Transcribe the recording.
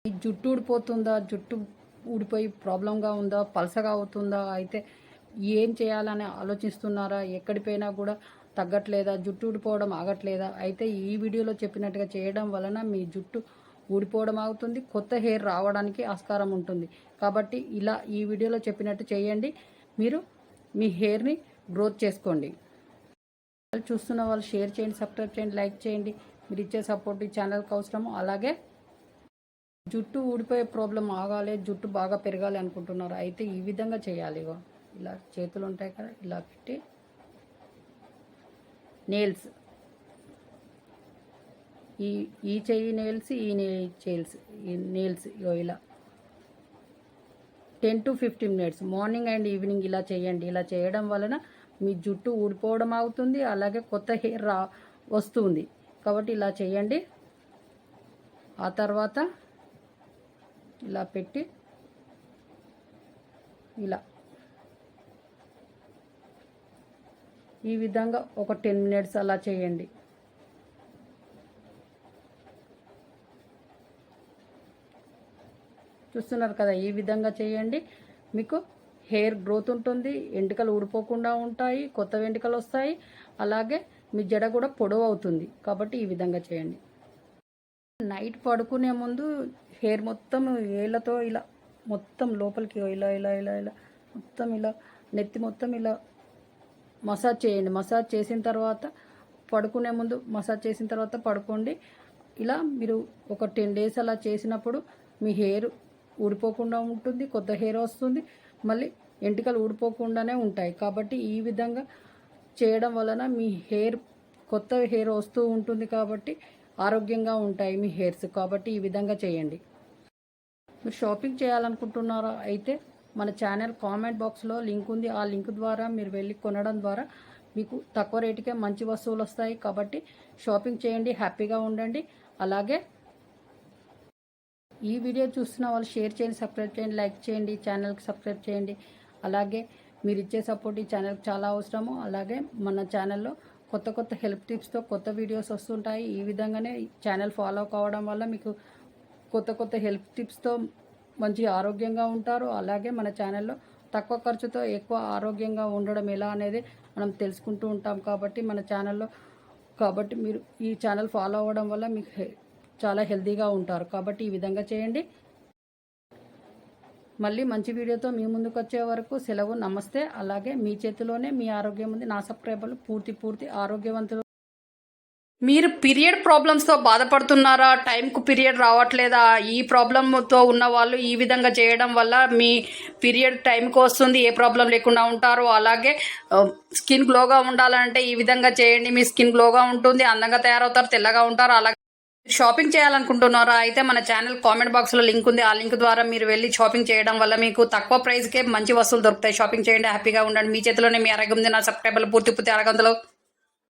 ఈ జుట్టు ఊడిపోతుందా, జుట్టు ఊడిపోయి ప్రాబ్లంగా ఉందా, పలసగా అవుతుందా, అయితే ఏం చేయాలని ఆలోచిస్తున్నారా, ఎక్కడిపోయినా కూడా తగ్గట్లేదా, జుట్టు ఊడిపోవడం ఆగట్లేదా, అయితే ఈ వీడియోలో చెప్పినట్టుగా చేయడం వలన మీ జుట్టు ఊడిపోవడం ఆగుతుంది, కొత్త హెయిర్ రావడానికి ఆస్కారం ఉంటుంది. కాబట్టి ఇలా ఈ వీడియోలో చెప్పినట్టు చేయండి, మీరు మీ హెయిర్ని గ్రోత్ చేసుకోండి. చూస్తున్న వాళ్ళు షేర్ చేయండి, సబ్స్క్రైబ్ చేయండి, లైక్ చేయండి. మీరు ఇచ్చే సపోర్ట్ ఈ ఛానల్కి అవసరము. అలాగే జుట్టు ఊడిపోయే ప్రాబ్లం ఆగాలి, జుట్టు బాగా పెరగాలి అనుకుంటున్నారు, అయితే ఈ విధంగా చేయాలి. ఇలా చేతులు ఉంటాయి కదా, ఇలా పెట్టి నెయిల్స్, ఈ చెయ్యి నెయిల్స్, ఈ నెయిల్స్ ఇలా 10 to 15 minutes morning and evening ఇలా చేయండి. ఇలా చేయడం వలన మీ జుట్టు ఊడిపోవడం అవుతుంది, అలాగే కొత్త హెయిర్ వస్తుంది. కాబట్టి ఇలా చేయండి. ఆ తర్వాత ఇలా పెట్టి ఇలా ఈ విధంగా ఒక 10 minutes అలా చేయండి. చూస్తున్నారు కదా, ఈ విధంగా చేయండి. మీకు హెయిర్ గ్రోత్ ఉంటుంది, వెంట్రుకలు ఊడిపోకుండా ఉంటాయి, కొత్త వెంట్రుకలు వస్తాయి, అలాగే మీ జడ కూడా పొడవు అవుతుంది. కాబట్టి ఈ విధంగా చేయండి. నైట్ పడుకునే ముందు హెయిర్ మొత్తం వేళ్ళతో ఇలా మొత్తం లోపలికి ఇలా ఇలా ఇలా ఇలా మొత్తం ఇలా నెత్తి మొత్తం ఇలా మసాజ్ చేయండి. మసాజ్ చేసిన తర్వాత పడుకునే ముందు మసాజ్ చేసిన తర్వాత పడుకోండి. ఇలా మీరు ఒక 10 days అలా చేసినప్పుడు మీ హెయిర్ ఊడిపోకుండా ఉంటుంది, కొత్త హెయిర్ వస్తుంది, మళ్ళీ వెంట్రుకలు ఊడిపోకుండానే ఉంటాయి. కాబట్టి ఈ విధంగా చేయడం వలన మీ హెయిర్ కొత్త హెయిర్ వస్తూ ఉంటుంది, కాబట్టి ఆరోగ్యంగా ఉంటాయి మీ హెయిర్స్. కాబట్టి ఈ విధంగా చేయండి. మీరు షాపింగ్ చేయాలనుకుంటున్నారా, అయితే మన ఛానల్ కామెంట్ బాక్స్లో లింక్ ఉంది. ఆ లింక్ ద్వారా మీరు వెళ్ళి కొనడం ద్వారా మీకు తక్కువ రేటుకే మంచి వస్తువులు వస్తాయి. కాబట్టి షాపింగ్ చేయండి, హ్యాపీగా ఉండండి. అలాగే ఈ వీడియో చూస్తున్న వాళ్ళు షేర్ చేయండి, సబ్స్క్రైబ్ చేయండి, లైక్ చేయండి, ఛానల్కి సబ్స్క్రైబ్ చేయండి. అలాగే మీరు ఇచ్చే సపోర్ట్ ఈ ఛానల్కి చాలా అవసరము. అలాగే మన ఛానల్లో కొత్త కొత్త హెల్ప్ టిప్స్తో కొత్త వీడియోస్ వస్తుంటాయి. ఈ విధంగానే ఛానల్ ఫాలో కావడం వల్ల మీకు కొత్త కొత్త హెల్ప్ టిప్స్తో మంచి ఆరోగ్యంగా ఉంటారు. అలాగే మన ఛానల్లో తక్కువ ఖర్చుతో ఎక్కువ ఆరోగ్యంగా ఉండడం ఎలా అనేది మనం తెలుసుకుంటూ ఉంటాం. కాబట్టి మన ఛానల్లో మీరు ఈ ఛానల్ ఫాలో అవ్వడం వల్ల మీకు చాలా హెల్తీగా ఉంటారు. కాబట్టి ఈ విధంగా చేయండి. మళ్ళీ మంచి వీడియోతో మీ ముందుకు వచ్చే వరకు సెలవు, నమస్తే. అలాగే మీ చేతిలోనే మీ ఆరోగ్యం ఉంది. నా సబ్స్క్రైబర్లు పూర్తి ఆరోగ్యవంతులు. మీరు పీరియడ్ ప్రాబ్లమ్స్తో బాధపడుతున్నారా, టైంకు పీరియడ్ రావట్లేదా, ఈ ప్రాబ్లంతో ఉన్న వాళ్ళు ఈ విధంగా చేయడం వల్ల మీ పీరియడ్ టైంకి వస్తుంది, ఏ ప్రాబ్లం లేకుండా ఉంటారు. అలాగే స్కిన్ గ్లోగా ఉండాలంటే ఈ విధంగా చేయండి. మీ స్కిన్ గ్లోగా ఉంటుంది, అందంగా తయారవుతారు, తెల్లగా ఉంటారు. అలాగే షాపింగ్ చేయాలనుకుంటున్నారా, అయితే మన ఛానల్ కామెంట్ బాక్స్లో లింక్ ఉంది. ఆ లింక్ ద్వారా మీరు వెళ్ళి షాపింగ్ చేయడం వల్ల మీకు తక్కువ ప్రైస్కే మంచి వస్తువులు దొరుకుతాయి. షాపింగ్ చేయండి, హ్యాపీగా ఉండండి. మీ చేతిలోనే మీ ఆరోగ్యం ఉంది. నా సబ్స్క్రైబర్లు పూర్తి ఆరోగ్యంలో